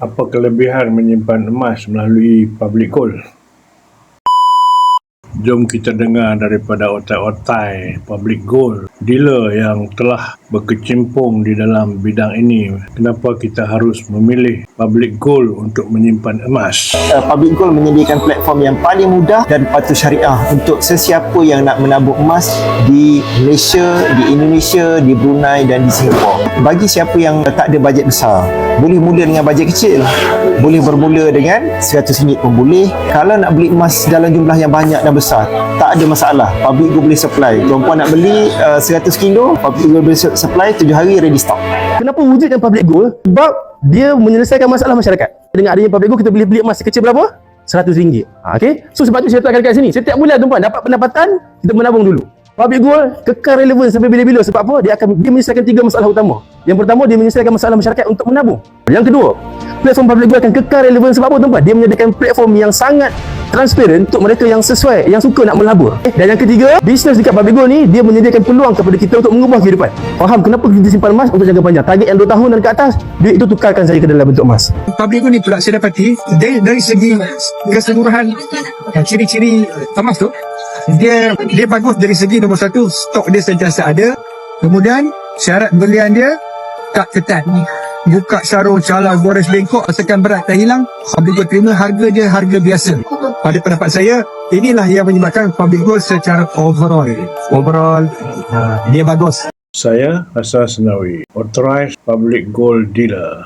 Apa kelebihan menyimpan emas melalui public gold? Jom kita dengar daripada otai-otai public gold, dealer yang telah berkecimpung di dalam bidang ini. Kenapa kita harus memilih public gold untuk menyimpan emas? Public Gold menyediakan platform yang paling mudah dan patuh syariah untuk sesiapa yang nak menabung emas di Malaysia, di Indonesia, di Brunei dan di Singapura. Bagi siapa yang tak ada bajet besar, boleh mula dengan bajet kecil. Boleh bermula dengan RM100 pun boleh. Kalau nak beli emas dalam jumlah yang banyak dan besar, tak ada masalah. Public Gold boleh supply. Tuan-puan nak beli 100 kilo, Public Gold boleh supply 7 hari ready stock. Kenapa wujudkan public gold? Sebab dia menyelesaikan masalah masyarakat. Dengan adanya public gold, kita boleh beli emas sekecil berapa? RM100. Okay? So sebab tu saya letakkan kat sini. Setiap bulan tuan-puan dapat pendapatan, kita menabung dulu. Public gold kekal relevan sampai bila-bila. Sebab apa? Dia menyelesaikan 3 masalah utama. Yang pertama, dia menyelesaikan masalah masyarakat untuk menabung. Yang kedua, platform public gold akan kekal relevan sebab apa tuan-puan? Dia menyediakan platform yang sangat transparent untuk mereka yang sesuai, yang suka nak melabur. Dan yang ketiga, bisnes dekat public gold ni, dia menyediakan peluang kepada kita untuk mengubah kehidupan. Faham kenapa kita simpan emas untuk jangka panjang? Target yang 2 tahun dan ke atas, duit itu tukarkan saja ke dalam bentuk emas. Public gold ni pula saya dapati dari segi keseluruhan ciri-ciri emas tu, dia bagus dari segi nombor satu, stok dia sentiasa ada. Kemudian syarat belian dia tak ketat. Buka sarung, calang, boras bengkok, asalkan berat tak hilang, public gold terima. Harga dia harga biasa. Pada pendapat saya, inilah yang menyebabkan public gold secara overall dia bagus. Saya Hassan Senawi, authorized public gold dealer.